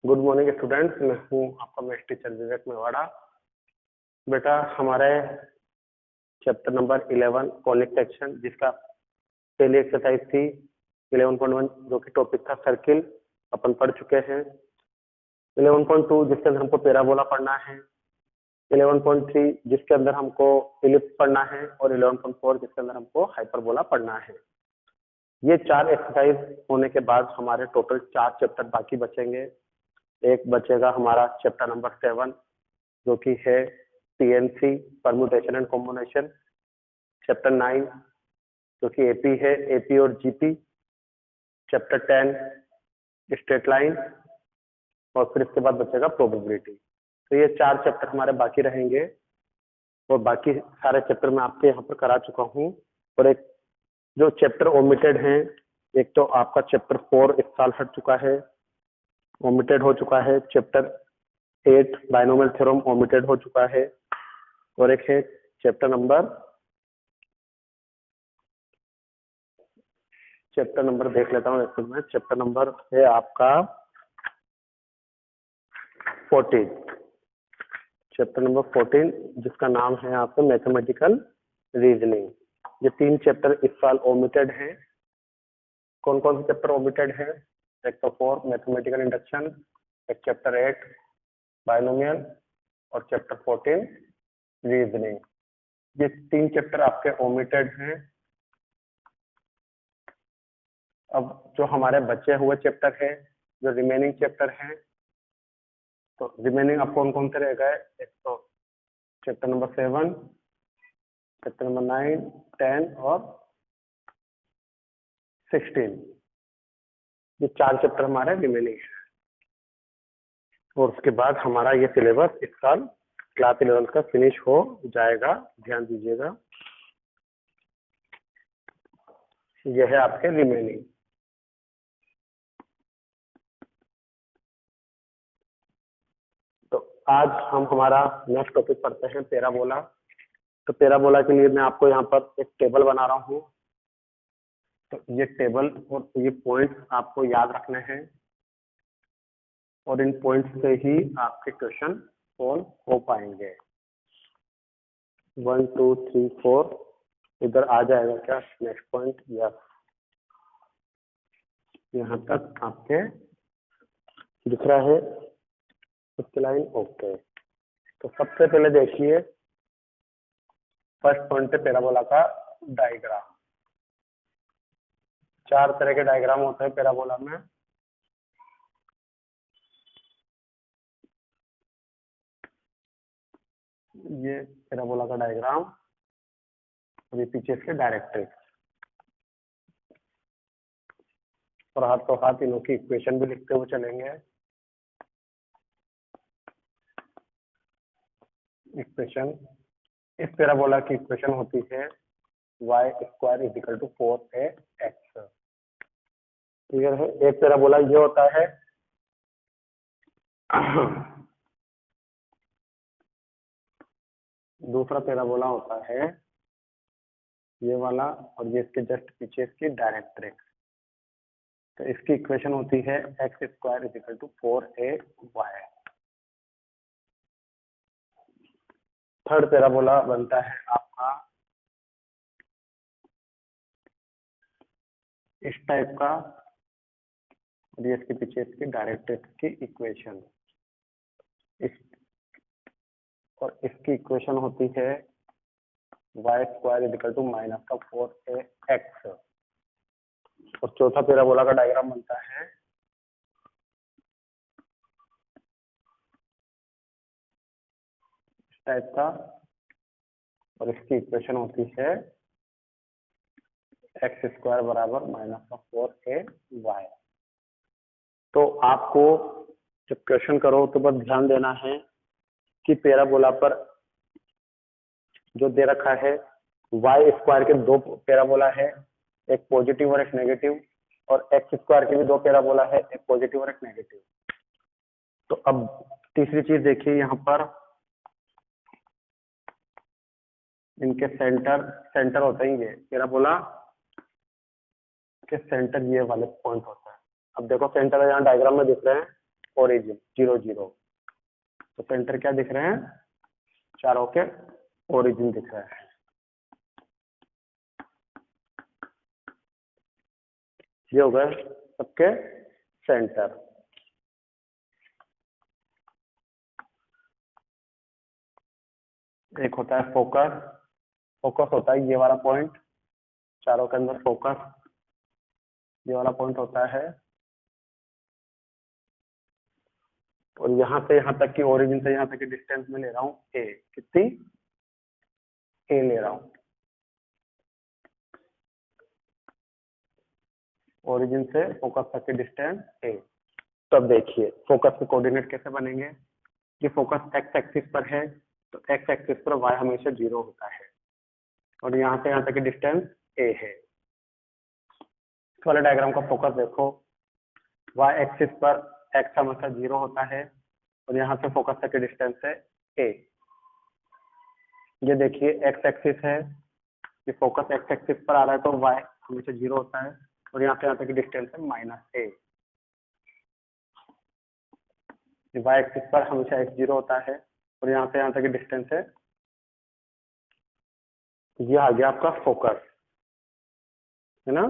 Good morning students, मैं हूँ आपका मैथ टीचर विवेक मेवाड़ा। बेटा हमारे चैप्टर नंबर 11 कॉनिक सेक्शन, जिसका पहली एक्सरसाइज थी 11.1 जो कि टॉपिक था सर्किल, अपन पढ़ चुके हैं। 11.2 जिसके अंदर हमको पैराबोला पढ़ना है, 11.3 जिसके अंदर हमको इलिप्स पढ़ना है और 11.4 जिसके अंदर हमको हाइपरबोला पढ़ना है। ये 4 एक्सरसाइज होने के बाद हमारे टोटल 4 चैप्टर बाकी बचेंगे। एक बचेगा हमारा चैप्टर नंबर 7 जो कि है PNC permutation and combination, chapter 9 जो कि AP है, AP और GP, चैप्टर 10 स्ट्रेट लाइन, और फिर इसके बाद बचेगा प्रोबेबिलिटी। तो ये 4 चैप्टर हमारे बाकी रहेंगे और बाकी सारे चैप्टर मैं आपके यहाँ पर करा चुका हूँ। और एक जो चैप्टर ओमिटेड हैं, एक तो आपका चैप्टर 4 इस साल हट चुका है, ओमिटेड हो चुका है। चैप्टर 8 बाइनोमियल थ्योरम ओमिटेड हो चुका है। और एक है चैप्टर नंबर देख लेता हूँ एक मैं, चैप्टर नंबर है आपका 14, चैप्टर नंबर 14 जिसका नाम है आपका मैथमेटिकल रीजनिंग। ये 3 चैप्टर इस साल ओमिटेड हैं। कौन कौन से चैप्टर ओमिटेड हैं? एक तो 4 मैथमेटिकल इंडक्शन, एक चैप्टर 8 बाइनोमियल और चैप्टर 14 रीजनिंग। ये 3 चैप्टर आपके ओमिटेड हैं। अब जो हमारे बचे हुए चैप्टर है, जो रिमेनिंग चैप्टर हैं, तो रिमेनिंग अब कौन कौन से रह गए? एक तो चैप्टर नंबर 7, चैप्टर नंबर 9, 10 और 16। ये 4 चैप्टर हमारे रिमेनिंग है। और उसके बाद हमारा ये सिलेबस इस साल क्लास 11 का फिनिश हो जाएगा। ध्यान दीजिएगा, यह है आपके रिमेनिंग। तो आज हम हमारा नेक्स्ट टॉपिक पढ़ते हैं पैराबोला। तो पैराबोला के लिए मैं आपको यहाँ पर एक टेबल बना रहा हूँ। तो ये टेबल और ये पॉइंट्स आपको याद रखने हैं और इन पॉइंट्स से ही आपके क्वेश्चन सॉल्व हो पाएंगे। 1 2 3 4 इधर आ जाएगा क्या नेक्स्ट पॉइंट? यस, यहाँ तक आपके दिख रहा है उसकी लाइन। ओके, तो सबसे पहले देखिए फर्स्ट पॉइंट है पैराबोला का डायग्राम। 4 तरह के डायग्राम होते हैं पैराबोला में। ये पैराबोला का डायग्राम और ये पीछे इसके डायरेक्ट्रिक्स, और हाथों हाथ इनों की इक्वेशन भी लिखते हुए चलेंगे। इक्वेशन, इस पैराबोला की इक्वेशन होती है y square is equal to 4ax। Clear है? एक पैराबोला ये होता है दूसरा पैराबोला होता है ये वाला, और ये इसके जस्ट पीछे इसकी डायरेक्ट्रिक्स। तो इसकी इक्वेशन होती है x square is equal to 4ay। Third parabola बनता है आपका इस टाइप का, और ये इसके पीछे इसकी डायरेक्ट्रिक्स की इक्वेशन। और इसकी इक्वेशन होती है y square is equal to minus का 4ax। और चौथा पैराबोला का डायग्राम बनता है इस टाइप का, और इसकी इक्वेशन होती है x स्क्वायर बराबर माइनस का 4ay। तो आपको जब क्वेश्चन करो तो बस ध्यान देना है कि पैराबोला पर जो दे रखा है y स्क्वायर के 2 पैराबोला है, एक पॉजिटिव और एक नेगेटिव, और x स्क्वायर के भी 2 पैराबोला है, एक पॉजिटिव और एक नेगेटिव। तो अब तीसरी चीज देखिए, यहाँ पर इनके सेंटर होते हैं। ये पैराबोला के सेंटर ये वाले पॉइंट होता है। अब देखो सेंटर यहाँ डायग्राम में दिख रहे हैं, ओरिजिन 0 0। तो सेंटर क्या दिख रहे हैं, चारों के ओरिजिन दिख रहे हैं। ये हो गए सबके सेंटर। एक होता है फोकस, फोकस होता है ये वाला पॉइंट, चारों के अंदर फोकस ये वाला पॉइंट होता है। और यहाँ से यहाँ तक की ओरिजिन से यहाँ तक की डिस्टेंस में ले रहा हूँ ए, कितनी, ए ले रहा हूँ। ओरिजिन से फोकस तक की डिस्टेंस ए। तो अब देखिए फोकस के कोऑर्डिनेट कैसे बनेंगे। ये फोकस एक्स एक्सिस पर है तो एक्स एक्सिस पर वाई हमेशा 0 होता है, और यहाँ से यहाँ तक की डिस्टेंस ए है। इस वाले डायग्राम का फोकस देखो, वाई एक्सिस पर एक्स हमेशा 0 होता है और यहाँ से फोकस तक की डिस्टेंस है ए। ये देखिए एक्स एक्सिस है, ये फोकस एक्स एक्सिस पर आ रहा है तो वाई हमेशा 0 होता है और यहाँ से यहाँ तक की डिस्टेंस है -a। वाई एक्सिस पर हमेशा एक्स 0 होता है और यहाँ से यहाँ तक की डिस्टेंस है, ये आ गया आपका फोकस, है ना।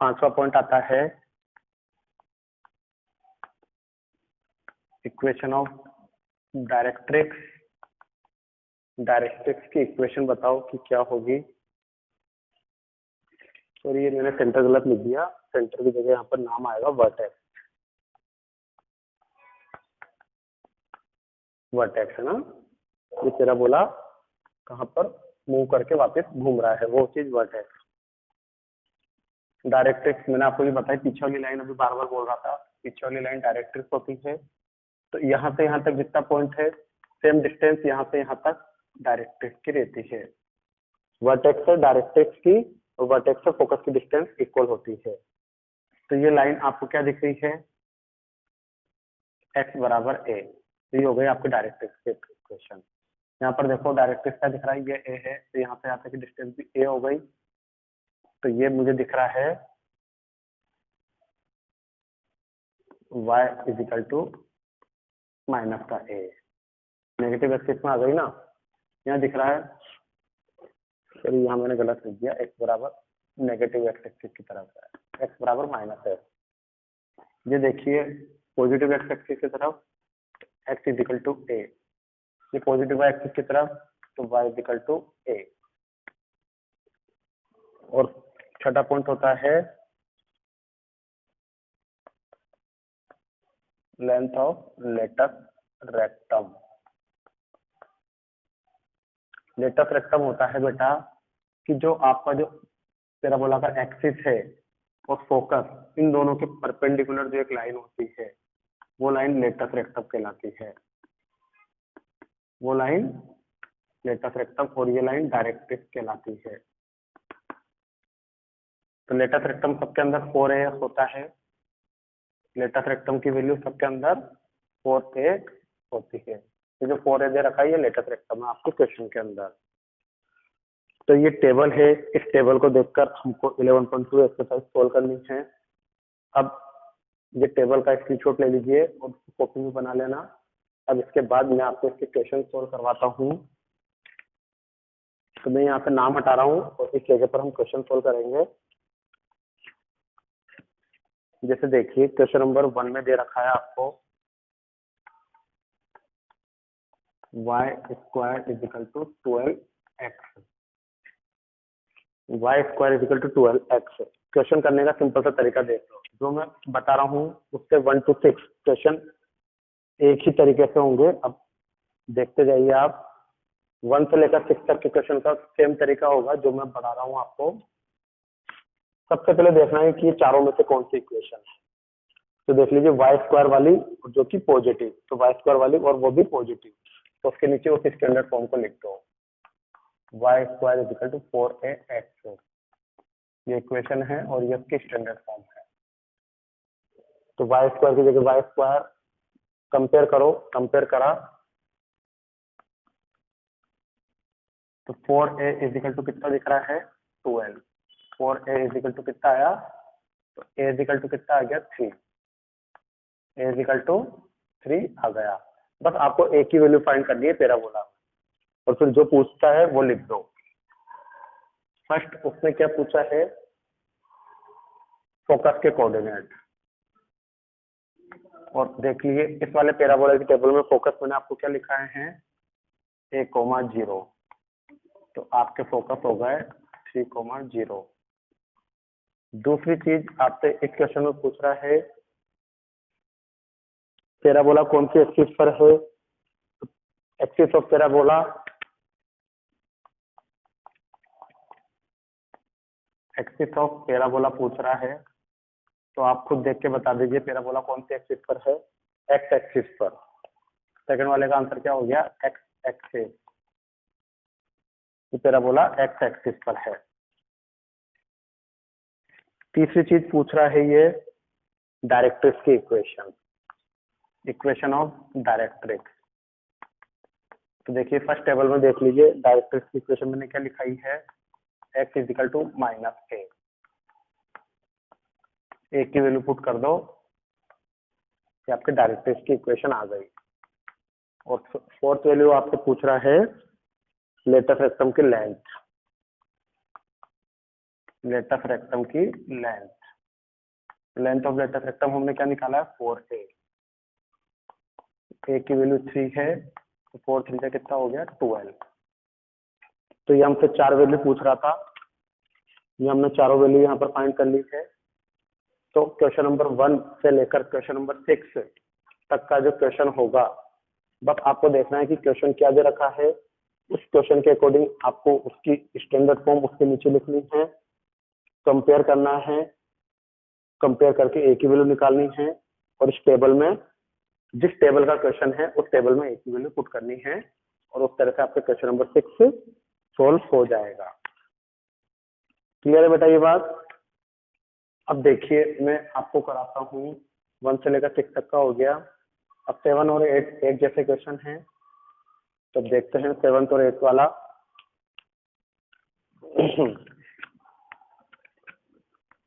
5वां पॉइंट आता है इक्वेशन ऑफ डायरेक्ट्रिक्स। डायरेक्ट्रिक्स की इक्वेशन बताओ कि क्या होगी। सॉरी, ये मैंने सेंटर गलत लिख दिया, सेंटर की जगह यहाँ पर नाम आएगा वर्टेक्स। वर्टेक्स है ना, ये तेरा बोला कहाँ पर मूव करके वापस घूम रहा है, वो चीज वर्टेक्स। डायरेक्ट्रिक्स मैंने आपको ये बताया, पीछे वाली लाइन अभी बार बार बोल रहा था, पीछे वाली लाइन डायरेक्ट्रिक्स होती है। तो यहाँ से यहाँ तक जितना पॉइंट है सेम डिस्टेंस यहाँ से यहाँ तक डायरेक्ट्रिक्स की रहती है। वर्टेक्स से डायरेक्ट्रिक्स की और वर्टेक्स से फोकस की डिस्टेंस इक्वल होती है। तो ये लाइन आपको क्या दिख रही है, x बराबर a। तो ये हो गई आपकी डायरेक्ट्रिक्स की इक्वेशन। यहाँ पर देखो डायरेक्ट्रिक्स क्या दिख रहा है, ये a है तो यहाँ से यहाँ तक की डिस्टेंस भी a हो गई। तो ये मुझे दिख रहा है y इजिकल टू माइनस का a। नेगेटिव एक्सिस में आ गई ना, यहाँ दिख रहा है, चलिए यहाँ मैंने गलत लिख दिया, x बराबर नेगेटिव एक्स एक्सिस की तरफ है, x बराबर माइनस है। ये देखिए पॉजिटिव एक्स एक्सिस की तरफ x इजिकल टू a, ये पॉजिटिव एक्सिस की तरफ तो y इजिकल टू a। और छठा पॉइंट होता है length of latus rectum. Latus rectum होता है बेटा कि जो आपका जो पैराबोलाकार एक्सिस है और फोकस, इन दोनों के परपेंडिकुलर जो एक लाइन होती है वो लाइन लेटस रेक्टम कहलाती है। वो लाइन लेटस रेक्टम और ये लाइन डायरेक्ट्रिक्स कहलाती है। तो लेटस रेक्टम सबके अंदर 4a होता है, लेटस रेक्टम की वैल्यू सबके अंदर 4a होती है। तो जो 4a दे रखा है ये लेटस रेक्टम है आपको क्वेश्चन के अंदर। तो ये टेबल है, इस टेबल को देखकर हमको 11.2 एक्सरसाइज सोल्व करनी है। अब ये टेबल का स्क्रीनशॉट ले लीजिए और कॉपी में बना लेना। अब इसके बाद मैं आपको इसके क्वेश्चन सोल्व करवाता हूँ। तो मैं यहाँ पे नाम हटा रहा हूँ और इस जगह पर हम क्वेश्चन सोल्व करेंगे। जैसे देखिए क्वेश्चन नंबर 1 में दे रखा है आपको y square is equal to 12x, y square is equal to 12x। Question करने का सिंपल सा तरीका देख लो, जो मैं बता रहा हूँ उससे 1 to 6 क्वेश्चन एक ही तरीके से होंगे। अब देखते जाइए आप, 1 से लेकर 6 तक के क्वेश्चन का सेम तरीका होगा जो मैं बता रहा हूँ आपको। सबसे पहले देखना है कि ये चारों में से कौन सी इक्वेशन है। तो देख लीजिए वाई स्क्वायर वाली जो कि पॉजिटिव, तो वाई स्क्वायर वाली और वो भी पॉजिटिव, तो उसके नीचे उस स्टैंडर्ड फॉर्म को लिख दो, Y square is equal to 4ax। ये इक्वेशन है और ये इसकी स्टैंडर्ड फॉर्म है। तो वाई स्क्वायर की जगह वाई स्क्वायर कंपेयर करो, कंपेयर करा तो 4a इजिकल टू कितना दिख रहा है 12। 4a इजिकल टू कितना आया, तो a इजिकल टू कितना आ गया 3। a इज इक्वल टू 3 आ गया। बस आपको a की वैल्यू फाइंड करनी है पैराबोला, और फिर जो पूछता है वो लिख दो। फर्स्ट उसने क्या पूछा है, फोकस के कोऑर्डिनेट, और देख लीजिए इस वाले पैराबोला की टेबल में फोकस मैंने आपको क्या लिखाए हैं, a,0, तो आपके फोकस हो गए 3,0। दूसरी चीज आपसे इस क्वेश्चन में पूछ रहा है पैराबोला कौन सी एक्सिस पर है, axis of parabola axis of parabola पूछ रहा है, तो आप खुद देख के बता दीजिए पैराबोला कौन सी एक्सिस पर है, एक्स एक्सिस पर। सेकंड वाले का आंसर क्या हो गया, x axis, parabola x axis पर है। तीसरी चीज पूछ रहा है ये डायरेक्ट्रिक्स की इक्वेशन, इक्वेशन ऑफ डायरेक्ट्रिक्स। तो देखिए फर्स्ट टेबल में देख लीजिए डायरेक्ट्रिक्स की इक्वेशन मैंने क्या लिखाई है, x is equal to -a, a की वैल्यू पुट कर दो, ये आपके डायरेक्ट्रिक्स की इक्वेशन आ गई। और फोर्थ वैल्यू आपसे पूछ रहा है लेटस रेक्टम की लेंथ, लेटस रेक्टम की length, length of latus rectum हमने क्या निकाला है 4a, a की वैल्यू 3 है, तो 4 3 कितना हो गया 12। तो ये हमसे 4 वैल्यू पूछ रहा था, ये हमने चारों वैल्यू यहाँ पर फाइंड कर ली है। तो क्वेश्चन नंबर 1 से लेकर क्वेश्चन नंबर 6 तक का जो क्वेश्चन होगा, बस आपको देखना है कि क्वेश्चन क्या दे रखा है, उस क्वेश्चन के अकॉर्डिंग आपको उसकी स्टैंडर्ड फॉर्म उसके नीचे लिखनी है, कंपेयर करना है, कंपेयर करके ए की वैल्यू निकालनी है, और इस टेबल में जिस टेबल का क्वेश्चन है उस टेबल में ए की वैल्यू पुट करनी है, और उस तरह से आपका क्वेश्चन नंबर 6 सोल्व हो जाएगा। क्लियर है बेटा ये बात? अब देखिए मैं आपको कराता हूँ 1 से लेकर 6 तक का हो गया। अब 7 और 8 एक जैसे क्वेश्चन हैं, तो देखते हैं 7 और 8 वाला।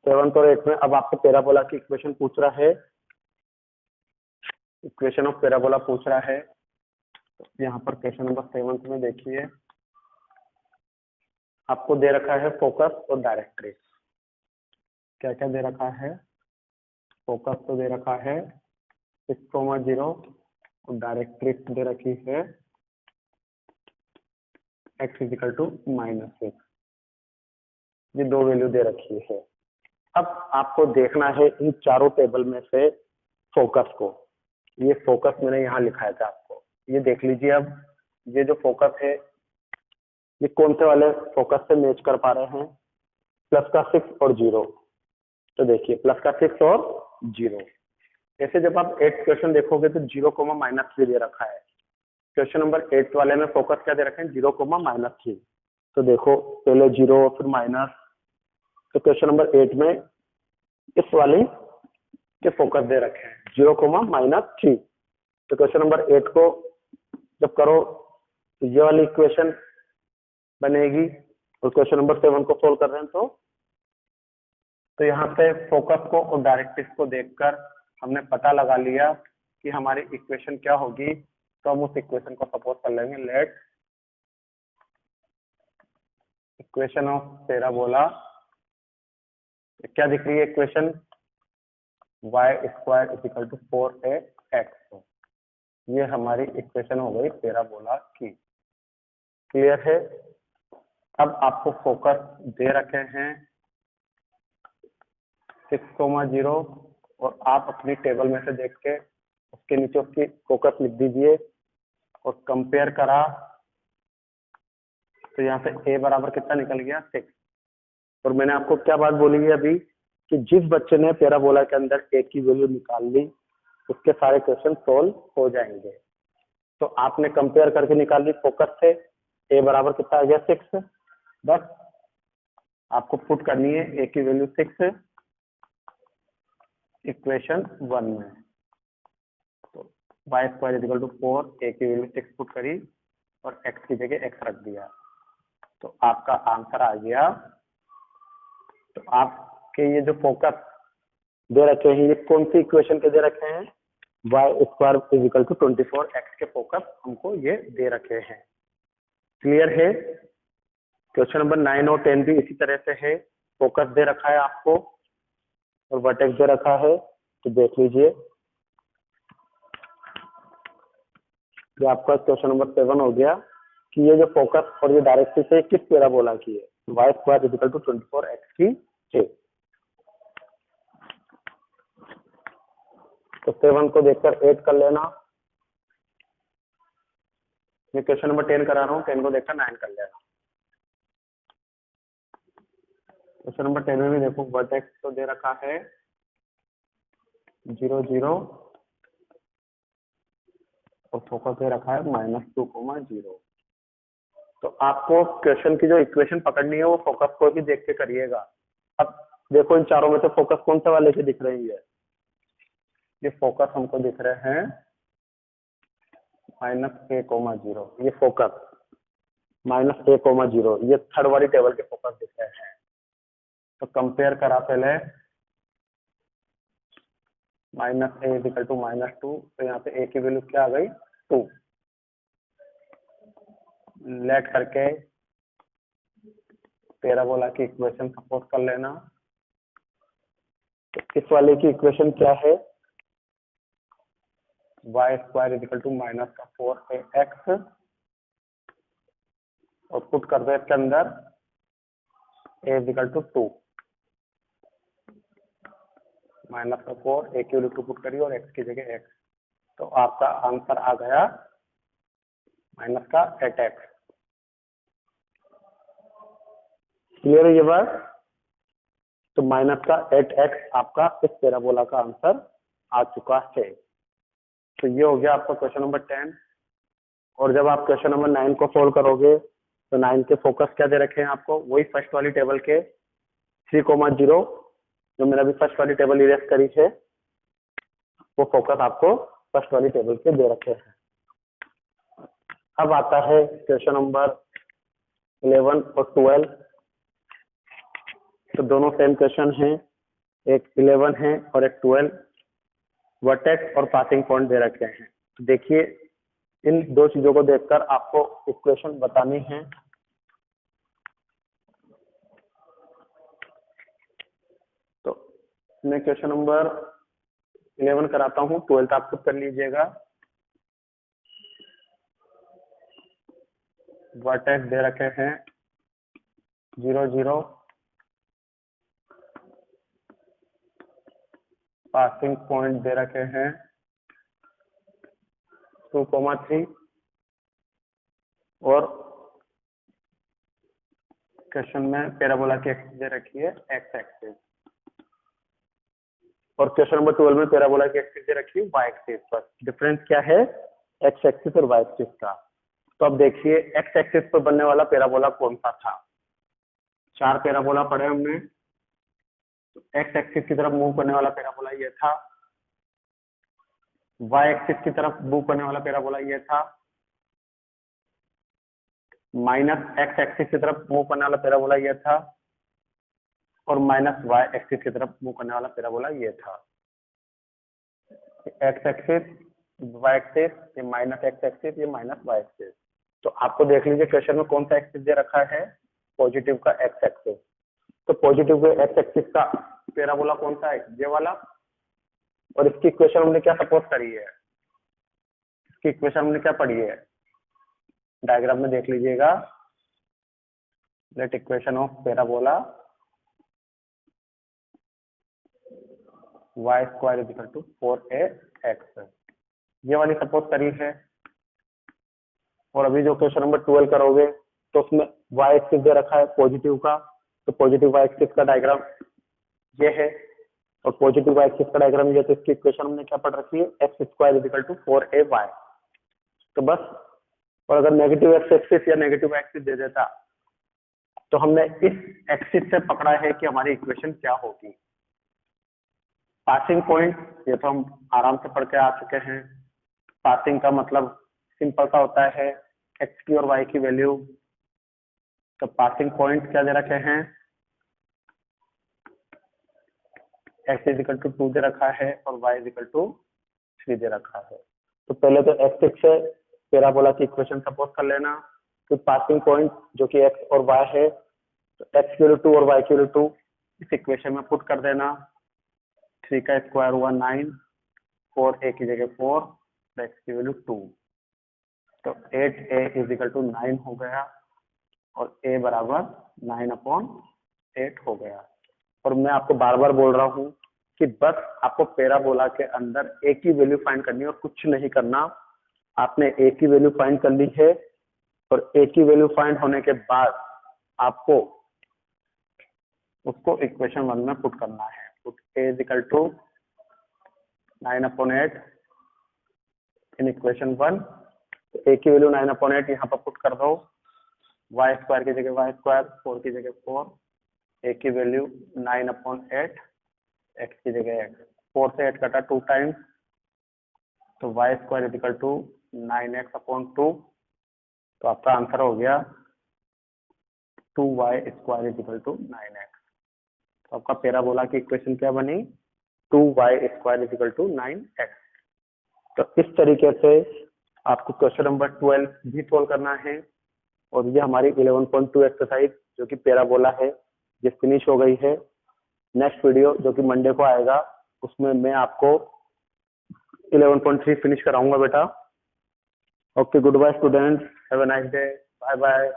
7 और 8 में अब आपसे पैराबोला की इक्वेशन पूछ रहा है, इक्वेशन ऑफ पैराबोला पूछ रहा है। यहाँ पर क्वेश्चन नंबर 7 में देखिए आपको दे रखा है फोकस और डायरेक्ट्रिक्स। क्या क्या दे रखा है, फोकस तो दे रखा है 6,0 और डायरेक्ट्रिक्स दे रखी है x इज इक्वल टू -6। ये दो वैल्यू दे रखी है। अब आपको देखना है इन चारों टेबल में से फोकस को, ये फोकस मैंने यहाँ लिखाया था आपको, ये देख लीजिए। अब ये जो फोकस है ये कौन से वाले फोकस से मैच कर पा रहे हैं, प्लस का 6 और 0। तो देखिए प्लस का 6 और 0, ऐसे जब आप 8 क्वेश्चन देखोगे तो 0, -3 दे रखा है। क्वेश्चन नंबर 8 वाले में फोकस क्या दे रखे हैं, 0, -3। तो देखो पहले 0 फिर माइनस, तो क्वेश्चन नंबर 8 में इस वाले के फोकस दे रखे हैं 0, -3। तो क्वेश्चन नंबर 8 को जब करो तो ये वाली इक्वेशन बनेगी, और क्वेश्चन नंबर 7 को सोल्व कर रहे हैं तो यहाँ पे फोकस को और डायरेक्ट्रिक्स को देखकर हमने पता लगा लिया कि हमारी इक्वेशन क्या होगी। तो हम उस इक्वेशन को सपोज कर लेंगे, लेट इक्वेशन ऑफ पैराबोला, क्या दिख रही है equation, y² is equal to 4ax। ये हमारी इक्वेशन हो गई पैराबोला की। क्लियर है? अब आपको फोकस दे रखे हैं 6,0 और आप अपनी टेबल में से देख के उसके नीचे उसकी फोकस लिख दीजिए और कंपेयर करा, तो यहाँ से a बराबर कितना निकल गया 6। और मैंने आपको क्या बात बोली है अभी कि जिस बच्चे ने पैराबोला के अंदर a की वैल्यू निकाल ली उसके सारे क्वेश्चन सोल्व हो जाएंगे। तो आपने कंपेयर करके निकाल ली फोकस से, a बराबर कितना आ गया 6। बस आपको पुट करनी है a की वैल्यू 6 इक्वेशन 1 में। तो y² is equal to 4, a की वैल्यू 6 पुट करी और x की जगह x रख दिया, तो आपका आंसर आ गया। तो आपके ये जो फोकस दे रखे हैं ये कौन सी इक्वेशन के दे रखे हैं, y square is equal to 24x के फोकस हमको ये दे रखे हैं। क्लियर है? क्वेश्चन नंबर 9 और 10 भी इसी तरह से है, फोकस दे रखा है आपको और वर्टेक्स दे रखा है। तो देख लीजिए, ये आपका क्वेश्चन नंबर 7 हो गया कि ये जो फोकस और ये डायरेक्ट्रिक्स है किस पैराबोला की है, y square is equal to 24x की है। तो 7 को देखकर 8 कर लेना। मैं क्वेश्चन नंबर 10 करा रहा हूँ, 10 को देखकर 9 कर लेना। क्वेश्चन नंबर 10 में भी देखो वर्टेक्स तो दे रखा है 0 0 और फोकस दे रखा है -2,0। तो आपको क्वेश्चन की जो इक्वेशन पकड़नी है वो फोकस को ही देख के करिएगा। अब देखो इन चारों में से फोकस कौन से वाले के दिख रही है? ये फोकस हमको दिख रहे हैं -a,0, ये फोकस -a,0, ये थर्ड वाली टेबल के फोकस दिख रहे हैं। तो कंपेयर करा पहले -a इक्वल टू -2, तो यहाँ पे a की वैल्यू क्या आ गई 2। लेट करके पैराबोला की इक्वेशन सपोज कर लेना। तो इस वाले की इक्वेशन क्या है? Y square is equal to -4ax और पुट कर दो इसके अंदर a is equal to 2 -4, a की वैल्यू 2 पुट करिए और x की जगह x। तो आपका आंसर आ गया -8x। क्लियर है ये बात? तो -8x आपका इस पैराबोला का आंसर आ चुका है। तो ये हो गया आपका क्वेश्चन नंबर 10। और जब आप क्वेश्चन नंबर 9 को सोल्व करोगे तो 9 के फोकस क्या दे रखे हैं आपको? वही फर्स्ट वाली टेबल के 3,0, जो मैंने अभी फर्स्ट वाली टेबल इरेज करी है, वो फोकस आपको फर्स्ट वाली टेबल के दे रखे हैं। अब आता है क्वेश्चन नंबर 11 और 12। तो दोनों सेम क्वेश्चन हैं, एक 11 है और एक 12। वर्टेक्स और पासिंग पॉइंट दे रखे हैं। तो देखिए इन दो चीजों को देखकर आपको इक्वेशन बतानी है। तो मैं क्वेश्चन नंबर 11 कराता हूँ, 12 आप खुद कर लीजिएगा। वर्टेक्स दे रखे हैं 0 0, पासिंग पॉइंट दे रखे हैं 2,3 और क्वेश्चन में पैराबोला की एक्सिस दे रखी है x एक्सिस और क्वेश्चन नंबर 12 में पैराबोला की एक्सिस दे रखी है y एक्सिस। पर डिफरेंस क्या है x एक्सिस और y एक्सिस का? तो अब देखिए x एक्सिस पर बनने वाला पैराबोला कौन सा था? 4 पैराबोला पढ़े हमने। तो x एक्सिस की तरफ मूव करने वाला पैराबोला ये था, y एक्सिस की तरफ मूव करने वाला पैराबोला ये था, -x एक्सिस की तरफ मूव करने वाला पैराबोला ये था और -y एक्सिस की तरफ मूव करने वाला पैराबोला ये था। x एक्सिस, y एक्सिस, ये -x एक्सिस, ये -y एक्सिस। तो आपको देख लीजिए क्वेश्चन में कौन सा एक्सिस दे रखा है? पॉजिटिव का x एक्सिस। तो पॉजिटिव के x एक्सिस का पैराबोला कौन सा है? ये वाला। और इसकी इक्वेशन हमने क्या सपोज करी है? इसकी इक्वेशन हमने क्या पढ़ी है? डायग्राम में देख लीजिएगा। Let equation of parabola y square is equal to 4ax, ये वाली सपोज करी है। और अभी जो क्वेश्चन नंबर 12 करोगे तो उसमें y एक्सिस दे रखा है पॉजिटिव का, तो पॉजिटिव y एक्सिस का डायग्राम ये है और पॉजिटिव y एक्सिस का डायग्राम ये। तो इसकी इक्वेशन हमने क्या पढ़ रखी है? x square is equal to 4ay। तो बस, और अगर नेगेटिव x एक्सिस या नेगेटिव y एक्सिस दे देता तो हमने इस एक्सिस से पकड़ा है कि हमारी इक्वेशन क्या होगी। पासिंग पॉइंट ये तो हम आराम से पढ़ के आ चुके हैं। पासिंग का मतलब सिंपल सा होता है x की और y की वैल्यू। तो पासिंग पॉइंट क्या दे रखे हैं? x इज इक्वल टू 2 दे रखा है और y इज इक्वल टू 3 दे रखा है। तो पहले तो एक्स एक्स से पैराबोला की इक्वेशन सपोज कर लेना, फिर पासिंग पॉइंट जो कि एक्स और वाई है, तो एक्स की वैल्यू 2 और वाई की वैल्यू 2 इस इक्वेशन में पुट कर देना। 3 का स्क्वायर हुआ 9, 4a की जगह 4, एक्स की वैल्यू 2, तो 8a इज इक्वल टू 9 हो गया और a बराबर 9/8 हो गया। और मैं आपको बार बार बोल रहा हूँ कि बस आपको पैराबोला के अंदर a की वैल्यू फाइंड करनी है और कुछ नहीं करना। आपने a की वैल्यू फाइंड कर ली है और a की वैल्यू फाइंड होने के बाद आपको उसको इक्वेशन 1 में पुट करना है। Put a is equal to 9/8 in equation 1। तो a की वैल्यू 9/8 यहाँ पर पुट कर दो, वाई स्क्वायर की जगह वाई स्क्वायर, 4 की जगह 4, a की वैल्यू 9/8, x की जगह x, 4 से 8 कटा 2 टाइम्स, तो y square is equal to 9x/2, तो आपका आंसर हो गया 2y square is equal to 9x। तो आपका पैराबोला की इक्वेशन क्या बनी? 2y square is equal to 9x। तो इस तरीके से आपको क्वेश्चन नंबर 12 भी सोल्व करना है। और ये हमारी 11.2 एक्सरसाइज जो कि पैराबोला है ये फिनिश हो गई है। नेक्स्ट वीडियो जो कि मंडे को आएगा उसमें मैं आपको 11.3 फिनिश कराऊंगा बेटा। Okay, good bye students, have a nice day, bye bye.